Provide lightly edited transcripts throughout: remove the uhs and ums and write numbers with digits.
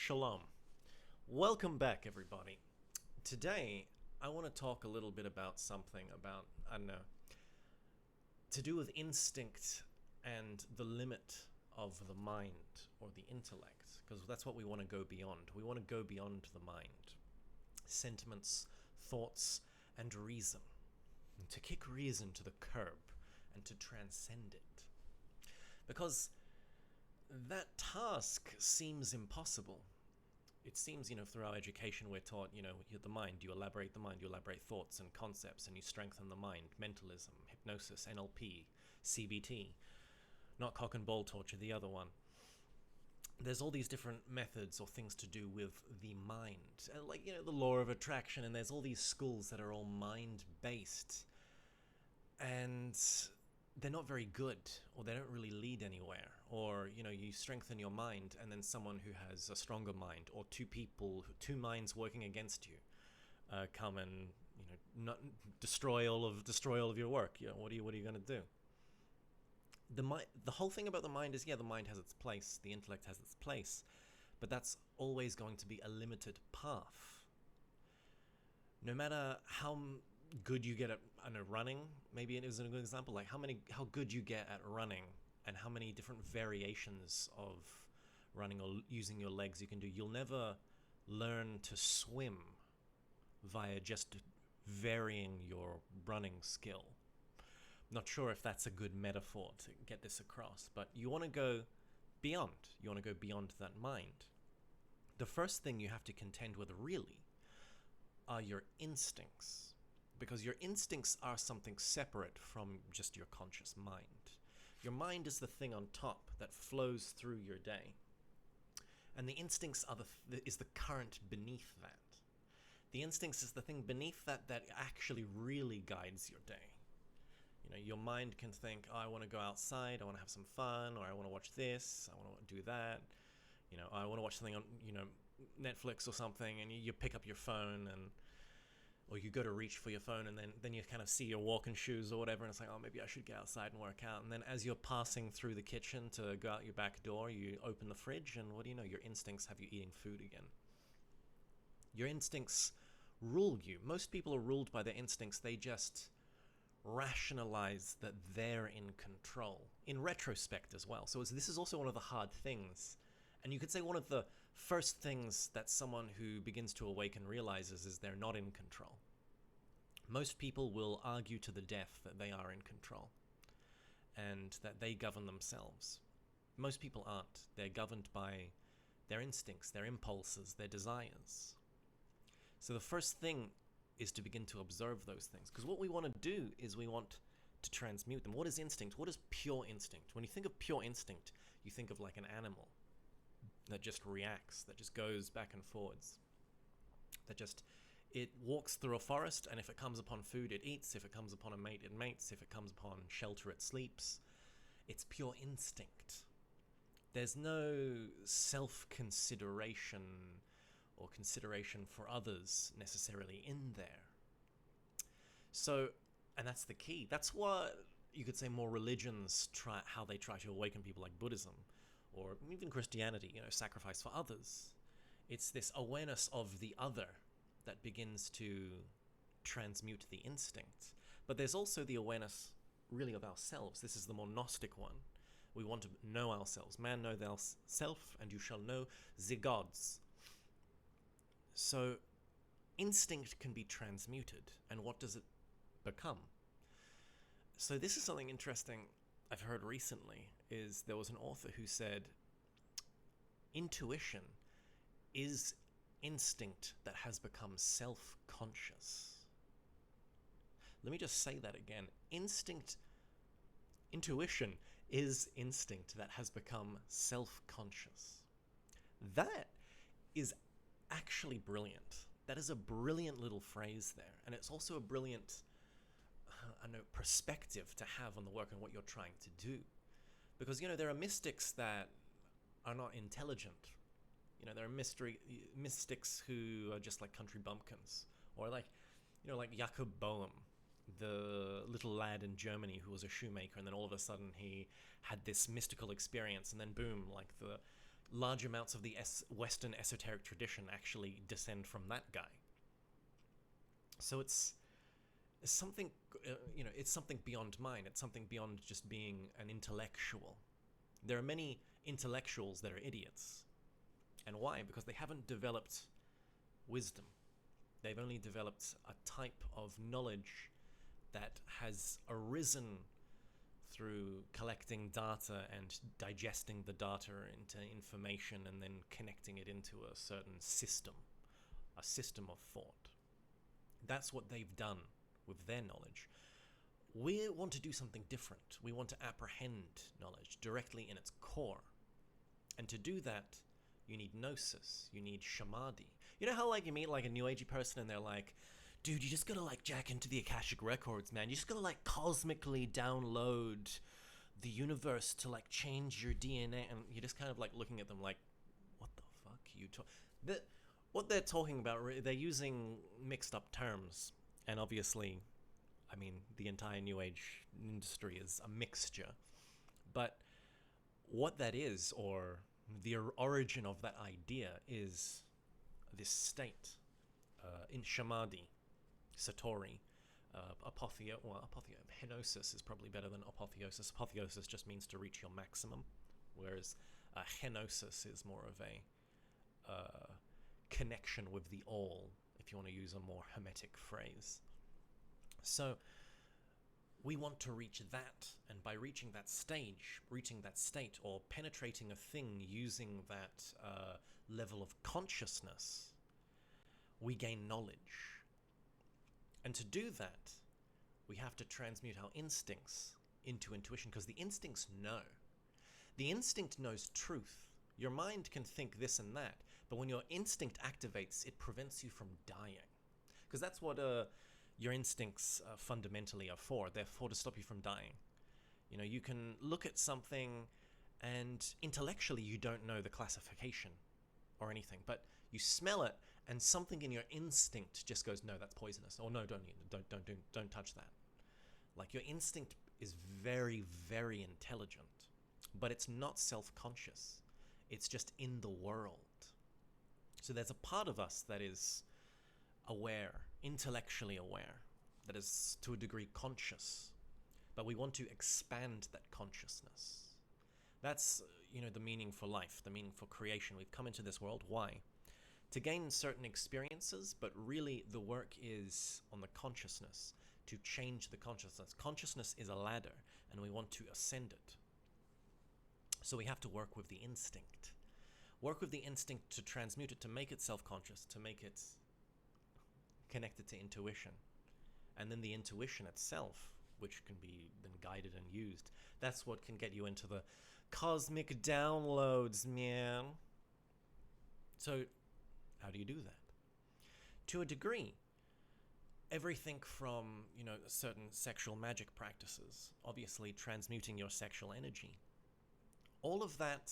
Shalom. Welcome back, everybody. Today, I want to talk a little bit about something I don't know, to do with instinct and the limit of the mind or the intellect, because that's what we want to go beyond. We want to go beyond the mind. Sentiments, thoughts, and reason. And to kick reason to the curb and to transcend it. Because that task seems impossible. It seems, through our education we're taught, the mind, you elaborate the mind, you elaborate thoughts and concepts, and you strengthen the mind. Mentalism, hypnosis, NLP, CBT. Not cock and ball torture, the other one. There's all these different methods or things to do with the mind. Like, the law of attraction, and there's all these schools that are all mind-based. And they're not very good, or they don't really lead anywhere. Or, you strengthen your mind, and then someone who has a stronger mind, or two minds working against you, come and, not destroy all of your work. What are you going to do? The whole thing about the mind is, the mind has its place, the intellect has its place, but that's always going to be a limited path. No matter how good you get at running, maybe it is a good example, like how good you get at running and how many different variations of running or using your legs you can do. You'll never learn to swim via just varying your running skill. Not sure if that's a good metaphor to get this across, but you want to go beyond. You want to go beyond that mind. The first thing you have to contend with really are your instincts. Because your instincts are something separate from just your conscious mind. Your mind is the thing on top that flows through your day. And the instincts is the current beneath that. The instincts is the thing beneath that actually really guides your day. Your mind can think, I want to go outside, I want to have some fun, or I want to watch this, I want to do that. I want to watch something on, Netflix or something, and you pick up your phone or you go to reach for your phone, and then you kind of see your walking shoes or whatever, and it's like, oh, maybe I should get outside and work out. And then as you're passing through the kitchen to go out your back door, you open the fridge, and what do you know? Your instincts have you eating food again. Your instincts rule you. Most people are ruled by their instincts. They just rationalize that they're in control, in retrospect as well. So this is also one of the hard things. And you could say one of the first things that someone who begins to awaken realizes is they're not in control. Most people will argue to the death that they are in control and that they govern themselves. Most people aren't. They're governed by their instincts, their impulses, their desires. So the first thing is to begin to observe those things. Because what we want to do is we want to transmute them. What is instinct? What is pure instinct? When you think of pure instinct, you think of like an animal that just reacts, that just goes back and forwards, it walks through a forest, and if it comes upon food, it eats. If it comes upon a mate, it mates. If it comes upon shelter, it sleeps. It's pure instinct. There's no self-consideration or consideration for others necessarily in there. So, and that's the key. That's what you could say more religions how they try to awaken people, like Buddhism or even Christianity, sacrifice for others. It's this awareness of the other that begins to transmute the instinct. But there's also the awareness really of ourselves. This is the more Gnostic one. We want to know ourselves. Man, know thyself, and you shall know the gods. So instinct can be transmuted, and what does it become? So this is something interesting I've heard recently, is there was an author who said intuition is instinct that has become self-conscious. Let me just say that again. Intuition is instinct that has become self-conscious. That is actually brilliant. That is a brilliant little phrase there. And it's also a brilliant perspective to have on the work and what you're trying to do. Because, there are mystics that are not intelligent. There are mystics who are just like country bumpkins. Or like Jakob Boehm, the little lad in Germany who was a shoemaker, and then all of a sudden he had this mystical experience, and then boom, like the large amounts of the Western esoteric tradition actually descend from that guy. So it's something, it's something beyond mine. It's something beyond just being an intellectual. There are many intellectuals that are idiots. And why? Because they haven't developed wisdom. They've only developed a type of knowledge that has arisen through collecting data and digesting the data into information and then connecting it into a certain system, a system of thought. That's what they've done with their knowledge. We want to do something different. We want to apprehend knowledge directly in its core. And to do that, you need gnosis, you need samadhi. You know how you meet a new agey person and they're like, dude, you just gotta jack into the Akashic Records, man. You just gotta cosmically download the universe to change your DNA. And you're just kind of looking at them like, what the fuck are you talking? What they're talking about, they're using mixed up terms. And obviously, I mean, the entire New Age industry is a mixture. But what that is, or the origin of that idea, is this state in samadhi, satori, henosis is probably better than apotheosis. Apotheosis just means to reach your maximum, whereas henosis is more of a connection with the all, if you want to use a more hermetic phrase. So we want to reach that, and by reaching that state, or penetrating a thing using that level of consciousness, we gain knowledge. And to do that, we have to transmute our instincts into intuition, because the instincts know. The instinct knows truth. Your mind can think this and that, but when your instinct activates, it prevents you from dying. Because that's what your instincts fundamentally are for. They're for to stop you from dying. You can look at something and intellectually you don't know the classification or anything, but you smell it and something in your instinct just goes, no, that's poisonous. Or no, don't touch that. Your instinct is very, very intelligent, but it's not self-conscious. It's just in the world. So there's a part of us that is aware, intellectually aware, that is to a degree conscious, but we want to expand that consciousness. That's, the meaning for life, the meaning for creation. We've come into this world. Why? To gain certain experiences, but really the work is on the consciousness, to change the consciousness. Consciousness is a ladder, and we want to ascend it. So we have to work with the instinct. Work with the instinct to transmute it, to make it self-conscious, to make it connected to intuition. And then the intuition itself, which can be then guided and used, that's what can get you into the cosmic downloads, man. So how do you do that? To a degree, everything from, certain sexual magic practices, obviously transmuting your sexual energy, all of that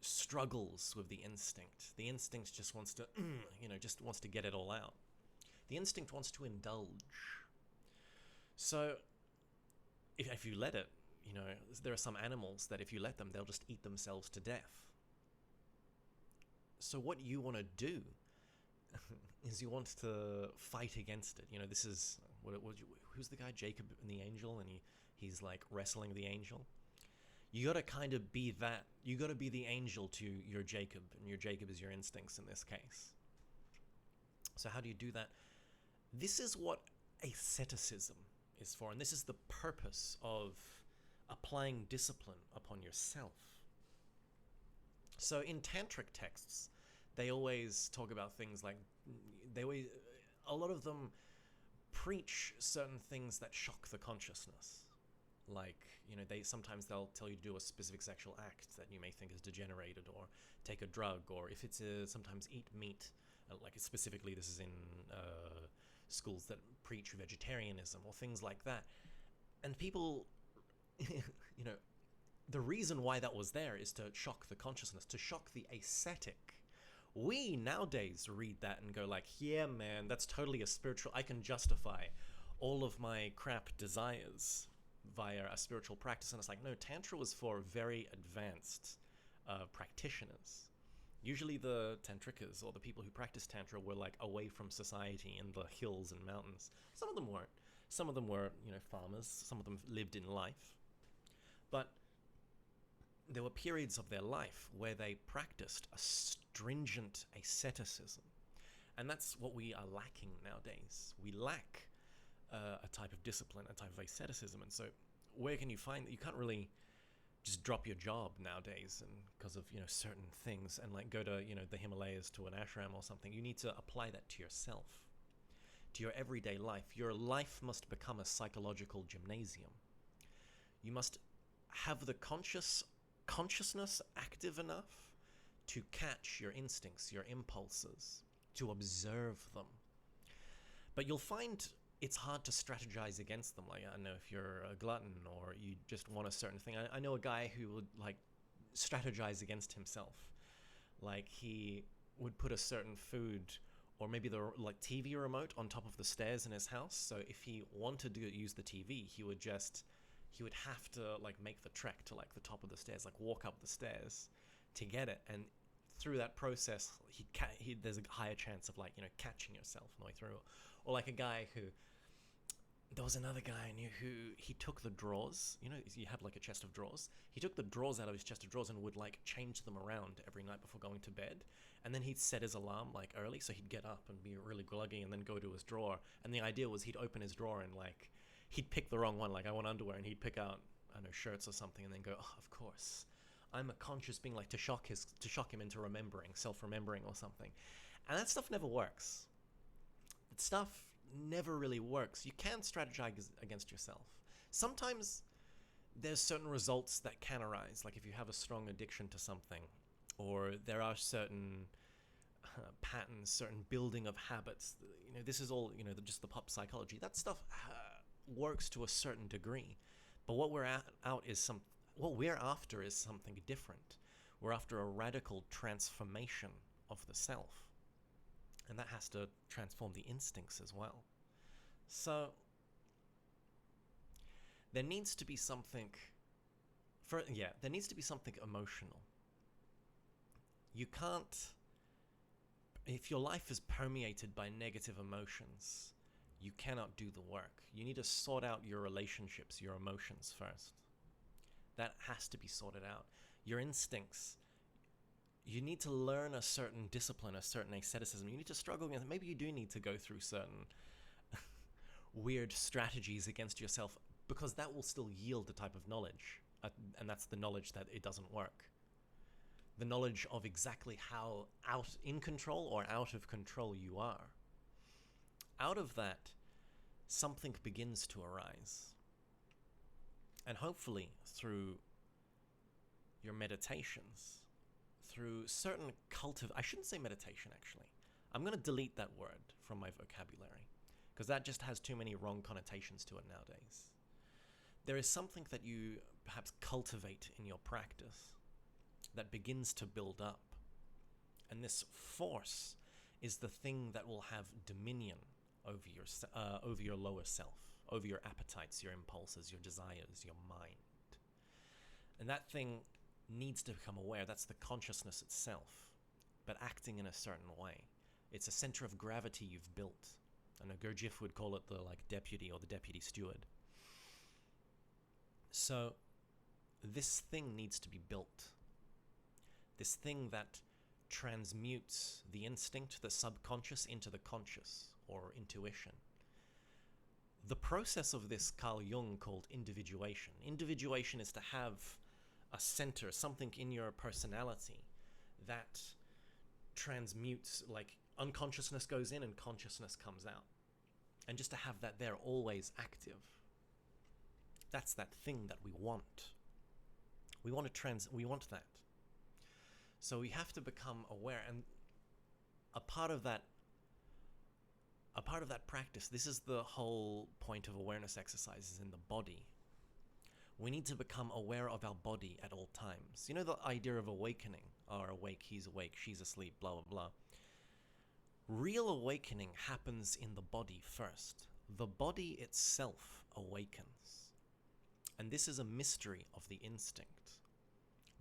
struggles with the instinct. The instinct just wants to, just wants to get it all out. The instinct wants to indulge. So if you let it, there are some animals that if you let them, they'll just eat themselves to death. So what you want to do is you want to fight against it. This is, who's the guy, Jacob and the angel, and he's wrestling the angel. You got to kind of be that. You got to be the angel to your Jacob, and your Jacob is your instincts in this case. So how do you do that? This is what asceticism is for, and this is the purpose of applying discipline upon yourself. So in tantric texts, they always talk about things a lot of them preach certain things that shock the consciousnness. They'll tell you to do a specific sexual act that you may think is degenerated, or take a drug, or if it's sometimes eat meat. Specifically, this is in schools that preach vegetarianism or things like that. And people, the reason why that was there is to shock the consciousness, to shock the ascetic. We nowadays read that and go yeah, man, that's totally a spiritual, I can justify all of my crap desires. via a spiritual practice. And it's like, no, Tantra was for very advanced practitioners. Usually the tantrikas or the people who practice Tantra were like away from society in the hills and mountains. Some of them weren't. Some of them were, farmers. Some of them lived in life. But there were periods of their life where they practiced a stringent asceticism. And that's what we are lacking nowadays. We lack a type of discipline, a type of asceticism. And so where can you find that? You can't really just drop your job nowadays and because of, certain things and like go to, the Himalayas to an ashram or something. You need to apply that to yourself, to your everyday life. Your life must become a psychological gymnasium. You must have the consciousness active enough to catch your instincts, your impulses, to observe them. But you'll find it's hard to strategize against them. Like, I don't know if you're a glutton or you just want a certain thing. I know a guy who would like strategize against himself. Like he would put a certain food or maybe the like TV remote on top of the stairs in his house. So if he wanted to use the TV, he would have to like make the trek to like the top of the stairs, like walk up the stairs to get it. And through that process, there's a higher chance of like, catching yourself on the way through. Or like a guy who, there was another guy I knew who he took the drawers, you have like a chest of drawers. He took the drawers out of his chest of drawers and would like change them around every night before going to bed. And then he'd set his alarm like early, so he'd get up and be really gluggy and then go to his drawer. And the idea was he'd open his drawer and like, he'd pick the wrong one, like I want underwear, and he'd pick out, I don't know, shirts or something and then go, oh, of course. I'm a conscious being, like to shock him into remembering, self-remembering or something. And that stuff never works. That stuff never really works. You can strategize against yourself. Sometimes there's certain results that can arise, like if you have a strong addiction to something, or there are certain patterns, certain building of habits. This is all, just the pop psychology. That stuff works to a certain degree. But what we're after is something different. We're after a radical transformation of the self. And that has to transform the instincts as well. So there needs to be something emotional. You can't, if your life is permeated by negative emotions, you cannot do the work. You need to sort out your relationships, your emotions first. That has to be sorted out. Your instincts. You need to learn a certain discipline, a certain asceticism. You need to struggle against. Maybe you do need to go through certain weird strategies against yourself, because that will still yield a type of knowledge. And that's the knowledge that it doesn't work. The knowledge of exactly how in control or out of control you are. Out of that, something begins to arise. And hopefully through your meditations, through certain I shouldn't say meditation actually. I'm going to delete that word from my vocabulary because that just has too many wrong connotations to it nowadays. There is something that you perhaps cultivate in your practice that begins to build up. And this force is the thing that will have dominion over your lower self, over your appetites, your impulses, your desires, your mind. And that thing needs to become aware. That's the consciousness itself, but acting in a certain way. It's a center of gravity you've built. I know Gurdjieff would call it the deputy or the deputy steward. So this thing needs to be built. This thing that transmutes the instinct, the subconscious, into the conscious, or intuition. The process of this Carl Jung called individuation. Individuation is to have a center, something in your personality that transmutes, like unconsciousness goes in and consciousness comes out. And just to have that there always active. That's that thing that we want. We want that. So we have to become aware, and a part of that practice, this is the whole point of awareness exercises in the body. We need to become aware of our body at all times. You know the idea of awakening? Oh, awake, he's awake, she's asleep, blah, blah, blah. Real awakening happens in the body first. The body itself awakens. And this is a mystery of the instinct.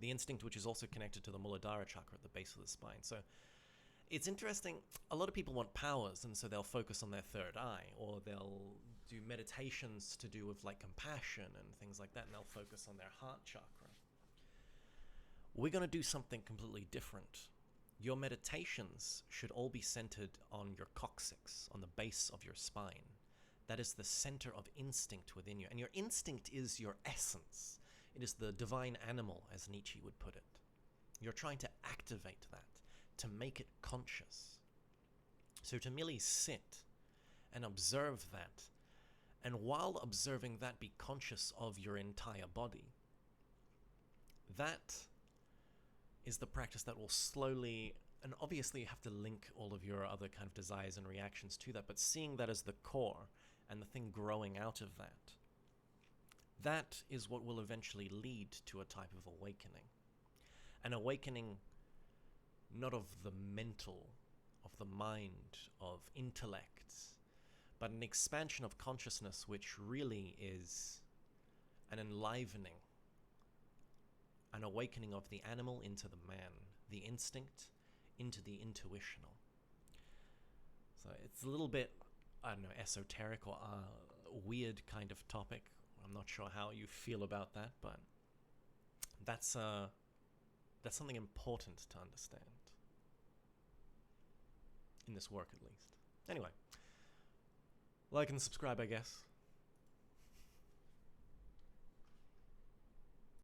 The instinct which is also connected to the Muladhara chakra at the base of the spine. So it's interesting. A lot of people want powers, and so they'll focus on their third eye, or they'll do meditations to do with like compassion and things like that, and they'll focus on their heart chakra. We're going to do something completely different. Your meditations should all be centered on your coccyx, on the base of your spine. That is the center of instinct within you. And your instinct is your essence. It is the divine animal, as Nietzsche would put it. You're trying to activate that, to make it conscious. So to merely sit and observe that, and while observing that, be conscious of your entire body, that is the practice that will slowly, and obviously you have to link all of your other kind of desires and reactions to that, but seeing that as the core and the thing growing out of that, that is what will eventually lead to a type of awakening. An awakening not of the mental, of the mind, of intellect, but an expansion of consciousness which really is an enlivening, an awakening of the animal into the man, the instinct into the intuitional. So it's a little bit, I don't know, esoteric or weird kind of topic. I'm not sure how you feel about that, but that's something important to understand. In this work, at least. Anyway, like and subscribe, I guess.